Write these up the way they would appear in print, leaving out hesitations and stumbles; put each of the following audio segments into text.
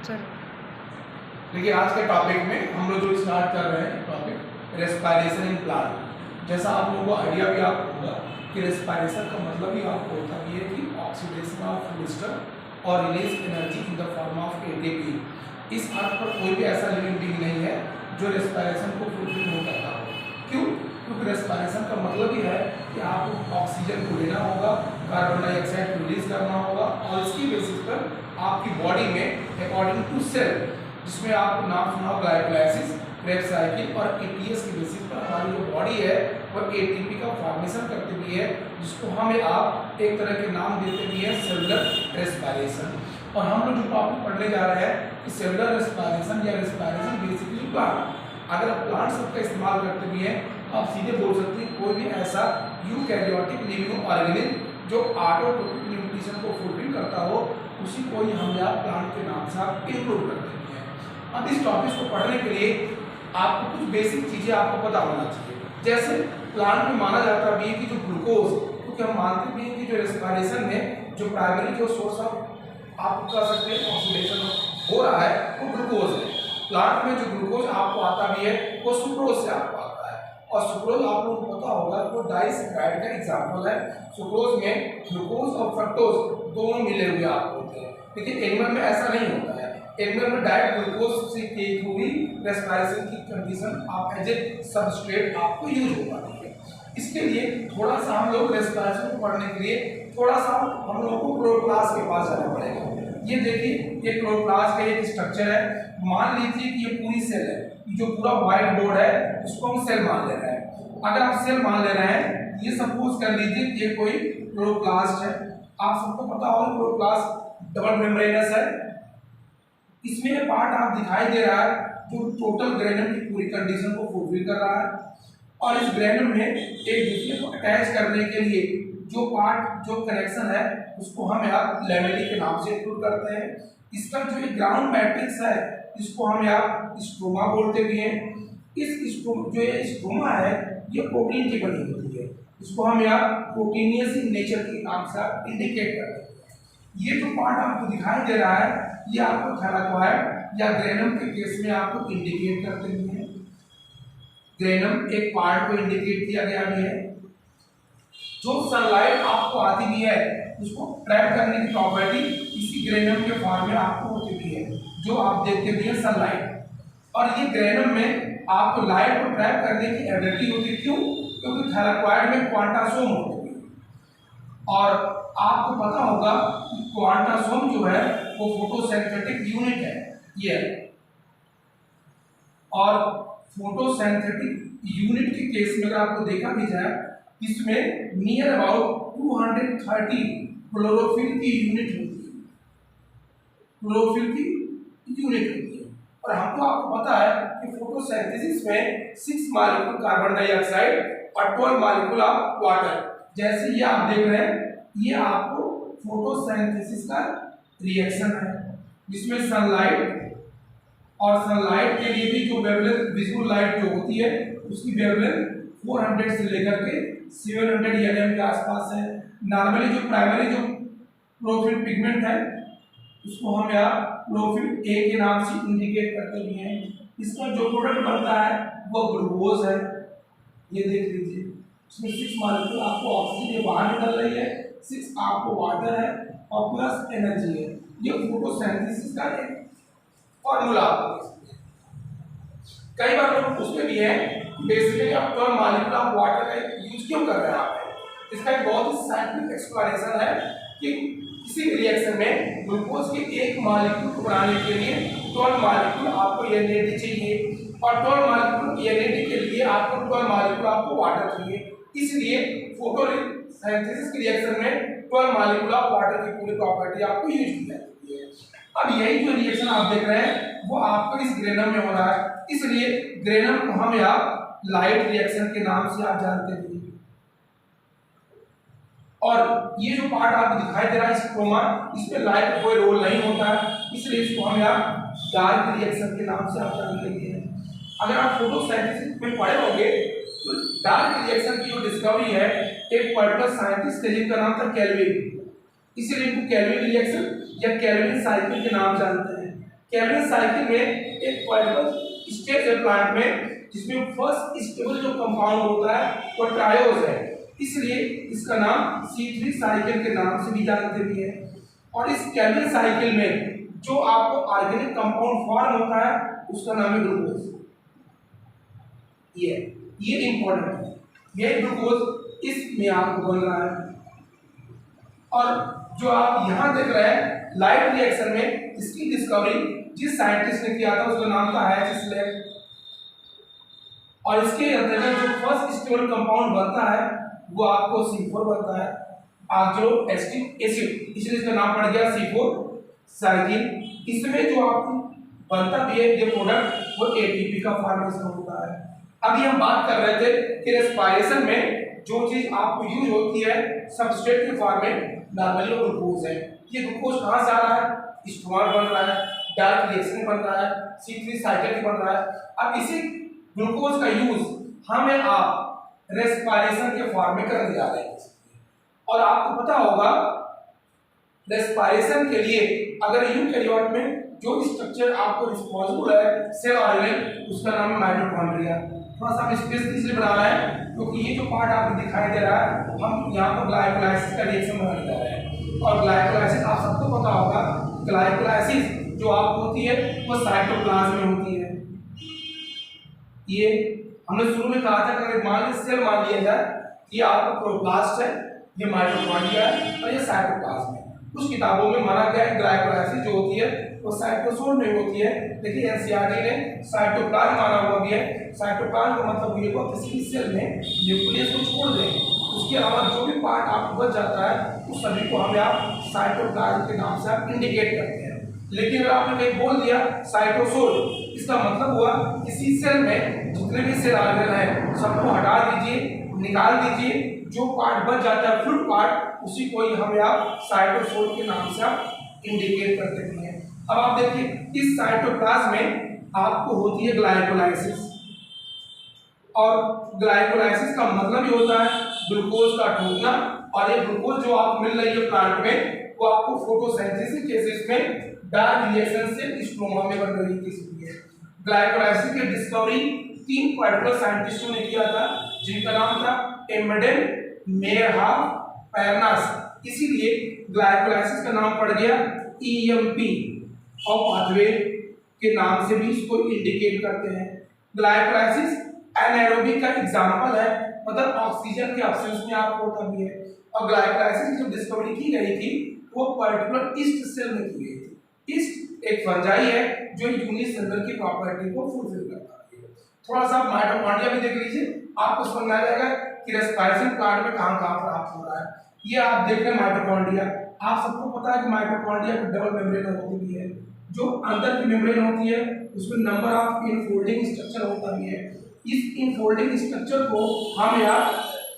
चलो। देखिए आज के टॉपिक में हम लोग जो स्टार्ट कर रहे हैं टॉपिक रेस्पिरेशन इन प्लांट। जैसा आप लोगों को आइडिया भी आपको होगा कि रेस्पिरेशन का मतलब ही आपको होता है कि ऑक्सीडेशन ऑफ फूड और release energy in the form of ATP. इस अर्थ पर कोई भी ऐसा लिविंग बीइंग नहीं है जो रेस्पिरेशन को फुलफिल नहीं करता हो। क्यों? क्योंकि रेस्पिरेशन का मतलब ही है कि आपको ऑक्सीजन को लेना होगा, कार्बन डाइऑक्साइड को रिलीज करना होगा और इसकी बेसिस पर आपकी बॉडी में अकॉर्डिंग टू सेल, जिसमें आपको नाम सुना होगा ग्लाइकोलाइसिस, क्रेब्स साइकिल और एटीएस की बेसिस पर हमारी जो बॉडी है वो एटीपी का फॉर्मेशन करती भी है, जिसको हमें आप एक तरह के नाम देते भी है सेलुलर रेस्पिरेशन। और हम लोग जो टॉपिक पढ़ने जा रहे हैं कि सेलुलर रेस्पिरेशन या रेस्पिरेशन बेसिकली प्लांट। अगर आप प्लांट सबका इस्तेमाल करते भी हैं तो आप सीधे बोल सकते हैं कोई भी ऐसा यूकैरियोटिक लिविंग ऑर्गेनिज्म जो ऑटोट्रोपिक न्यूट्रिशन को फुलफिल करता हो, उसी को ही हम या प्लांट के नाम से आप इंक्लूड करते हैं। अब इस टॉपिक को पढ़ने के लिए आपको कुछ बेसिक चीजें आपको पता होना चाहिए। जैसे प्लांट में माना जाता भी है कि जो ग्लूकोज, क्योंकि हम मानते भी हैं कि जो रेस्पिरेशन में जो प्राइमरी जो सोर्स ऑफ आप कह सकते हैं ऑक्सीडेशन हो रहा है वो ग्लूकोज है। प्लांट में जो ग्लूकोज आपको आता भी है वो सुक्रोज से आपको आता है, और सुक्रोज आप लोगों को पता होगा वो डाइसैकराइड का एग्जांपल है। सुक्रोज में ग्लूकोज और फ्रक्टोज दोनों मिले हुए आपको होते हैं, लेकिन एनिमल में ऐसा नहीं होता है। एनिमल में डायरेक्ट ग्लूकोज से के थ्रू ही रेस्पिरेशन की कंडीशन आप एज ए सबस्ट्रेट आपको यूज हो पाती है। इसके लिए थोड़ा सा हम लोग रेस्पिरेशन को पढ़ने के लिए थोड़ा सा हम लोगों को क्लोरोप्लास्ट के पास जाना पड़ेगा। ये देखिए ये क्लोरोप्लास्ट का एक स्ट्रक्चर है। मान लीजिए कि ये पूरी सेल है, जो पूरा व्हाइट बोर्ड है उसको हम सेल मान ले रहे हैं। अगर आप सेल मान ले रहे हैं, ये सपोज कर लीजिए कि ये कोई क्लोरोप्लास्ट है। आप सबको पता होगा क्लोरोप्लास्ट डबल मेम्ब्रेनस है। इसमें ये पार्ट आप दिखाई दे रहा है जो टोटल ग्रेनम की पूरी कंडीशन को फुलफिल कर रहा है, और इस ग्रेनम में एक दूसरे को अटैच करने के लिए जो पार्ट जो कनेक्शन है उसको हम यहाँ लैमेली के नाम से इंक्लूड करते हैं। इसका जो ग्राउंड मैट्रिक्स है इसको हम यहाँ स्ट्रोमा बोलते भी हैं। जो ये स्ट्रोमा है ये प्रोटीन की बनी होती है, इसको हम यहाँ प्रोटीनियस इन नेचर के नाम से इंडिकेट करते हैं। ये जो पार्ट आपको दिखाई दे रहा है ये आपको थैलाकोइड या ग्रेनम के केस में आपको इंडिकेट करते हैं। ग्रेनम एक पार्ट को इंडिकेट किया गया भी है। जो सनलाइट आपको आती भी है उसको ट्रैप करने की प्रॉपर्टी इसी ग्रेनम के फॉर्म में आपको होती भी है, जो आप देखते भी हैं सनलाइट। और ये ग्रेनम में आपको लाइट को ट्रैप करने की एबिलिटी होती है। क्यों? क्योंकि थैलाकोइड में क्वांटासोम होती है, और आपको पता होगा कि क्वांटासोम जो है वो फोटोसिंथेटिक यूनिट है ये। और फोटोसिंथेटिक यूनिट के केस में अगर आपको देखा भी जाए इसमें नियर अबाउट 230 क्लोरोफिल की यूनिट होती है। क्लोरोफिल की यूनिट होती है। और हमको आपको पता है कि फोटोसिंथेसिस में 6 मॉलिक्यूल कार्बन डाइऑक्साइड और 12 मॉलिक्यूल ऑफ वाटर। जैसे ये आप देख रहे हैं ये आपको फोटोसिंथेसिस का रिएक्शन है, जिसमें सनलाइट और सनलाइट के लिए भी जो वेवलेंथ विजुअल लाइट जो होती है उसकी वेवलेंथ 400 से लेकर के 700 nm के आसपास है। नॉर्मली जो प्राइमरी जो क्लोरोफिल पिगमेंट है उसको हम यहाँ क्लोरोफिल ए के नाम से इंडिकेट करते भी हैं। इसका जो प्रोडक्ट बनता है वो ग्लूकोज है। ये देख लीजिए इसमें 6 मॉलिक्यूल आपको ऑक्सीजन बाहर निकल रही है, 6 आपको वाटर है और प्लस एनर्जी है। ये फोटोसिंथेसिस का एक फॉर्मूला आपको। कई बार लोग पूछते भी हैं बेसिकली आप 12 मॉलिक्यूल ऑफ वाटर का यूज क्यों कर रहे हैं आप। इसका एक बहुत ही साइंटिफिक एक्सप्लेनेशन है कि किसी रिएक्शन में ग्लूकोज के एक मॉलिक्यूल को बनाने के लिए 12 मॉलिक्यूल आपको एनएडी चाहिए, और 12 मॉलिक्यूल एनएडी के लिए आपको 12 मॉलिक्यूल आपको वाटर चाहिए। इसलिए फोटोसिंथेसिस के रिएक्शन में 12 मॉलिक्यूल ऑफ वाटर की पूरी प्रॉपर्टी आपको यूज की जाती है। अब यही जो रिएक्शन आप देख रहे हैं वो आपको इस ग्रेनम में हो रहा है, इसलिए ग्रेनम को हम यहाँ लाइट रिएक्शन के नाम से आप जानते हैं। और ये जो पार्ट आपको दिखाई दे रहा है स्ट्रोमा, इसमें लाइट का कोई रोल नहीं होता है, इसलिए इसको हम यहाँ डार्क रिएक्शन के नाम से आप जान लेंगे। अगर आप फोटोसिंथेसिस में पढ़े होंगे तो डार्क रिएक्शन की जो डिस्कवरी है एक पर्टिकुलर साइंटिस्ट थे जिनका नाम था केल्विन, इसीलिए इनको केल्विन रिएक्शन या केल्विन साइकिल के नाम जानते हैं। कैल्विन साइकिल में एक पर्टिकुलर स्टेज है प्लांट में जिसमें फर्स्ट स्टेबल जो कंपाउंड होता है वो ट्रायोज है, इसलिए इसका नाम C3 साइकिल के नाम से भी जानते भी है। और इस कैल्विन साइकिल में जो आपको ऑर्गेनिक कंपाउंड फॉर्म होता है उसका नाम है ग्लूकोज। ये इंपॉर्टेंट है, ये ग्लूकोज इसमें आपको बन रहा है। और जो आप यहाँ देख रहे हैं लाइट रिएक्शन में, इसकी डिस्कवरी जिस साइंटिस्ट ने किया था उसका नाम था हैच-स्लैक। और इसके अंतर्गत जो फर्स्ट स्टेबल कंपाउंड बनता है वो आपको C4 बनता है, ऑक्सोएसिटिक एसिड, इसलिए इसका नाम पड़ गया C4 साइकिल। इसमें जो आपको बनता भी है ये प्रोडक्ट वो ATP का फॉर्मेशन होता है। अभी हम बात कर रहे थे कि रेस्पिरेशन में जो चीज आपको यूज होती है सबस्ट्रेट के फॉर्म में, नॉर्मली वो ग्लूकोज है। ये ग्लूकोज कहाँ से आ रहा है? स्टोमार बन रहा है, डार्क रिएक्शन बन रहा है, C3 साइकिल बन रहा है। अब इसी ग्लूकोज का यूज हमें आप रेस्पिरेशन के फॉर्म में करने जा रहे हैं। और आपको पता होगा रेस्पिरेशन के लिए अगर यूकैरियोट में जो स्ट्रक्चर आपको रिस्पॉन्सिबल है सेल ऑर्गेनेल, उसका नाम है माइटोकॉन्ड्रिया। थोड़ा सा हम स्पेस इसलिए बना रहे हैं क्योंकि ये जो पार्ट आपको दिखाई दे रहा है हम यहाँ पर ग्लाइकोलाइसिस का रिएक्शन बनाने जा रहे हैं। और ग्लाइकोलाइसिस आप सबको पता होगा, ग्लाइकोलाइसिस जो आप होती है वो साइटोप्लाज्म में होती है। ये हमने शुरू में कहा था कि अगर मान लीजिए सेल मान लिया जाए, ये आपका क्लोरोप्लास्ट है, ये माइटोकॉन्ड्रिया है और ये साइटोप्लाज्म है। कुछ किताबों में माना गया है ग्लाइकोलाइसिस जो होती है वो साइटोसोल में होती है, लेकिन एनसीईआरटी ने साइटोप्लाज्म माना हुआ भी है। साइटोप्लाज्म का मतलब ये हुआ किसी भी सेल में न्यूक्लियस को छोड़ दें, उसके अलावा जो भी पार्ट आपको बच जाता है उस सभी को हम आप साइटोप्लाज्म के नाम से आप इंडिकेट करते हैं। लेकिन अगर आपने कहीं बोल दिया साइटोसोल, इसका मतलब हुआ किसी सेल में जितने भी सेल ऑर्गेनेल हैं सबको हटा दीजिए, निकाल दीजिए, जो पार्ट बच जाता है फ्लूइड पार्ट उसी को ही हम आप साइटोसोल के नाम से आप इंडिकेट करते हैं। अब आप देखिए इस साइटोप्लाज्म में आपको होती है ग्लाइकोलाइसिस, और ग्लाइकोलाइसिस का मतलब ही होता है ग्लूकोज का टूटना। और ये ग्लूकोज जो आपको मिल रही है प्लांट में वो आपको फोटोसिंथेसिस केसेस में डार्क रिएक्शन से स्ट्रोमा में बन रही है। ग्लाइकोलाइसिस की डिस्कवरी 3 पर्टिकुलर साइंटिस्टों ने किया था जिनका नाम था एम्डेन, मेयरहाफ, पैरनास। इसीलिए ग्लाइकोलाइसिस का नाम पड़ गया EMP और पाथवे के नाम से भी इसको इंडिकेट करते हैं। ग्लाइकोलाइसिस एनाएरोबिक का एग्जांपल है, मतलब ऑक्सीजन के एब्सेंस में आपको होता भी है। और ग्लाइकोलाइसिस की जो डिस्कवरी की गई थी वो पर्टिकुलर ईस्ट सेल में की गई थी। ईस्ट एक फंजाई है जो यूनिसेलुलर की प्रॉपर्टी को फुलफिल करता है। थोड़ा सा माइटोकॉन्ड्रिया भी देख लीजिए, आपको समझ में आ जाएगा कि रेस्पिरेशन प्लांट में कहां प्राप्त हो रहा है। ये आप देख रहे हैं माइटोकॉन्ड्रिया, आप सबको पता है कि माइटोकॉन्ड्रिया में डबल मेम्ब्रेन होती भी है। जो अंदर की मेम्ब्रेन होती है उसमें नंबर ऑफ इनफोल्डिंग स्ट्रक्चर होता भी है। इस इनफोल्डिंग स्ट्रक्चर को हम यहाँ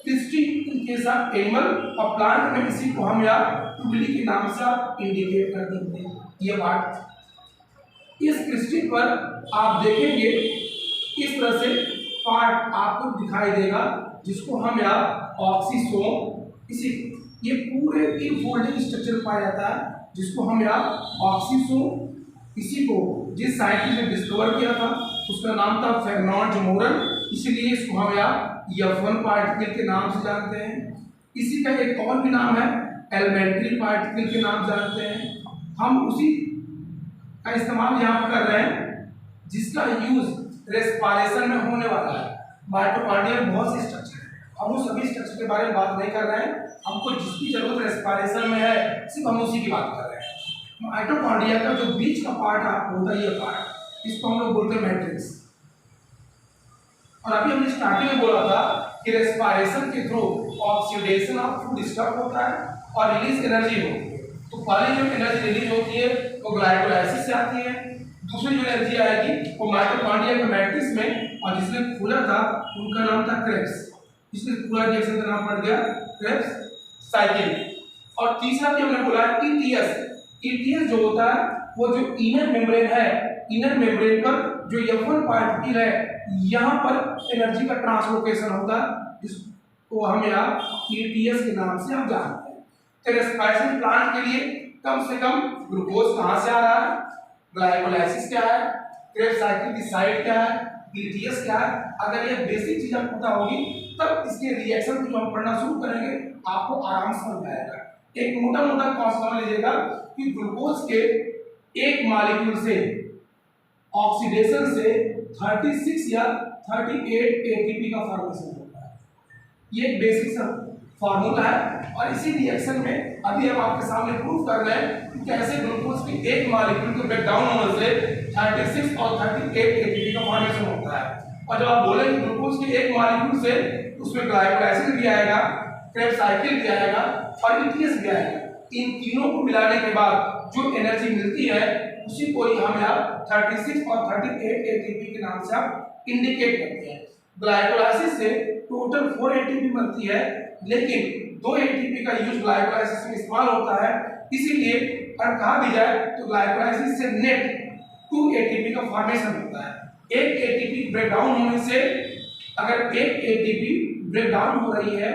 क्रिस्टी इन केस ऑफ एनिमल और प्लांट में इसी को हम यहाँ टुबली के नाम से आप इंडिकेट कर देते हैं। ये पार्ट इस क्रिस्टी पर आप देखेंगे इस तरह से पार्ट आपको दिखाई देगा जिसको हम यहाँ ऑक्सीसोम, इसी ये पूरे इनफोल्डिंग स्ट्रक्चर पाया जाता है जिसको हम यहाँ ऑक्सीसोम, इसी को जिस साइंटिस्ट ने डिस्कवर किया था उसका नाम था फेर्नांड मोरन, इसीलिए इसको हम यहाँ F1 पार्टिकल के नाम से जानते हैं। इसी का एक और भी नाम है एलिमेंट्री पार्टिकल के नाम जानते हैं। हम उसी का इस्तेमाल यहाँ पर कर रहे हैं जिसका यूज रेस्पिरेशन में होने वाला है। माइटोकॉन्ड्रिया में बहुत से स्ट्रक्चर है, हम उस सभी स्ट्रक्चर के बारे में बात नहीं कर रहे हैं। हमको जिसकी जरूरत रेस्पिरेशन में है सिर्फ हम उसी की बात कर रहे हैं। माइटोकॉन्ड्रिया का जो बीच का पार्ट आपको होता है ये पार्ट, इसको हम लोग बोलते हैं मैट्रिक्स। और अभी हमने स्टार्टिंग में बोला था कि रेस्पिरेशन के through oxidation of food stuff होता है और रिलीज एनर्जी होती है। तो पहली जो एनर्जी रिलीज होती है वो ग्लाइकोलाइसिस से आती है, दूसरी जो एनर्जी आएगी वो माइटोकॉन्ड्रिया के मैट्रिक्स में, और जिसने खोला था उनका नाम था क्रेब्स, इसलिए पूरा रिएक्शन का नाम पड़ गया क्रेब्स साइकिल। और तीसरा भी हमने बोला ETS। ETS जो होता है वो जो इनर मेम्ब्रेन है, इनर मेम्ब्रेन पर जो F1 पार्टिकल है यहाँ पर एनर्जी का ट्रांसलोकेशन होता है, जिसको हम यहाँ ETS के नाम से हम जानते हैं। तो रेस्पिरेशन प्लांट के लिए कम से कम ग्लूकोज कहाँ से आ रहा है? ग्लाइकोलाइसिस क्या है, क्रेब्स साइकिल की साइड क्या है, ईटीएस क्या है। अगर ये बेसिक चीजें पता होगी तब इसके रिएक्शन को जो हम पढ़ना शुरू करेंगे आपको आराम से समझ आएगा। एक मोटा मोटा कॉन्सेप्ट समझ लीजिएगा कि ग्लूकोज के एक मॉलिक्यूल से ऑक्सीडेशन से 36 या 38 एटीपी का फॉर्मेशन होता है। ये एक बेसिक सा फार्मूला है और इसी रिएक्शन में अभी हम आपके सामने प्रूव कर रहे हैं कि कैसे ग्लूकोज के एक मॉलिक्यूल के ब्रेक डाउन होने से 36 और 38 एटीपी का फॉर्मेशन होता है। और जब आप बोलेंगे ग्लूकोज के एक मॉलिक्यूल से उसमें ग्लाइकोलाइसिस भी आएगा, क्रेब्स साइकिल भी आएगा और ईटीएस भी आएगा। इन तीनों को मिलाने के बाद जो एनर्जी मिलती है उसी को ही हम यहाँ 36 और 38 एटीपी के नाम से आप इंडिकेट करते हैं। ग्लाइकोलाइसिस से टोटल 4 एटीपी बनती है, लेकिन 2 एटीपी का यूज ग्लाइकोलाइसिस में इस्तेमाल होता है। इसीलिए अगर कहा भी जाए तो ग्लाइकोलाइसिस से नेट 2 एटीपी का फॉर्मेशन होता है। एक एटीपी ब्रेक डाउन होने से अगर एक एटीपी ब्रेक डाउन हो रही है,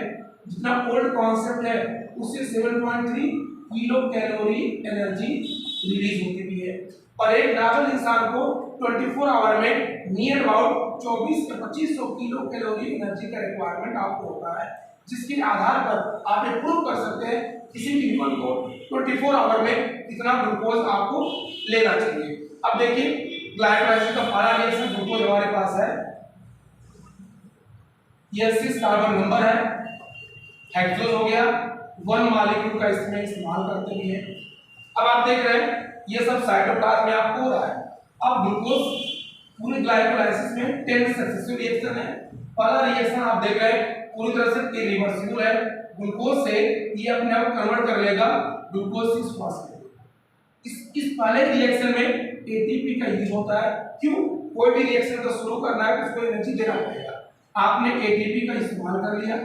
जितना ओल्ड कॉन्सेप्ट है उससे 7.3 किलो कैलोरी एनर्जी रिलीज होती भी है और एक नॉर्मल इंसान को 24 आवर में नियर अबाउट 24 से 2500 किलो कैलोरी एनर्जी का रिक्वायरमेंट आपको होता है, जिसके आधार पर आप ये प्रूव कर सकते हैं किसी भी ह्यूमन को 24 आवर में कितना ग्लूकोज आपको लेना चाहिए। अब देखिए ग्लाइकोलाइसिस का पहला रिएक्शन ग्लूकोज हमारे पास है, ये 6 कार्बन नंबर है, हेक्सोज हो गया, 1 मॉलिक्यूल का इसमें इस्तेमाल करते हैं। अब आप देख रहे हैं ये सब साइटोप्लाज्म में आपको हो रहा है। अब ग्लूकोज पूरी ग्लाइकोलाइसिस में 10 सक्सेसफुल रिएक्शन है। पहला रिएक्शन आप देख रहे हैं पूरी तरह से इरिवर्सिबल है, ग्लूकोज से ये अपने आप कन्वर्ट कर लेगा ग्लूकोज 6 फॉस्फेट। इस पहले रिएक्शन में एटीपी का यूज होता है। क्यों? कोई भी रिएक्शन को शुरू करना है तो उसको एनर्जी देना पड़ेगा। आपने एटीपी का इस्तेमाल कर लिया।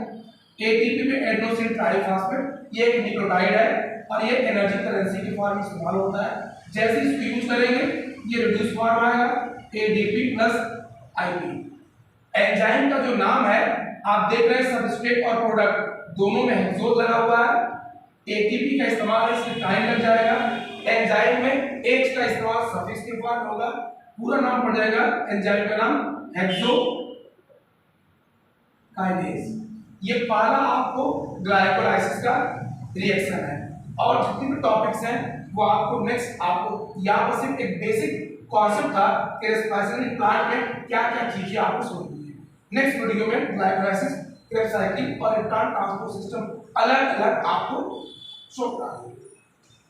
एटीपी में एडेनोसिन ट्राइफॉस्फेट, ये एक न्यूक्लियोटाइड है और ये एनर्जी करेंसी के फॉर्म में इस्तेमाल होता है। जैसे इसको यूज करेंगे ये रिड्यूस फॉर्म आएगा एडीपी प्लस आईपी। एंजाइम का जो नाम है आप देख रहे हैं सबस्ट्रेट और प्रोडक्ट दोनों में हेक्सोज लगा हुआ है। एटीपी का इस्तेमाल इसमें टाइम लग जाएगा। एंजाइम में एच का इस्तेमाल सफिक्स के फॉर्म होगा। पूरा नाम पड़ जाएगा एंजाइम का नाम हेक्सो काइनेज। ये पहला आपको ग्लाइकोलाइसिस का रिएक्शन है और जितने भी टॉपिक्स हैं वो आपको नेक्स्ट आपको यहाँ पर सिर्फ एक बेसिक कॉन्सेप्ट था कि रेस्पिरेटरी प्लांट में क्या क्या चीजें आपको समझनी है। नेक्स्ट वीडियो में ग्लाइकोलाइसिस, क्रेब्स साइकिल और इलेक्ट्रॉन ट्रांसपोर्ट सिस्टम अलग अलग आपको शो करा दूंगा।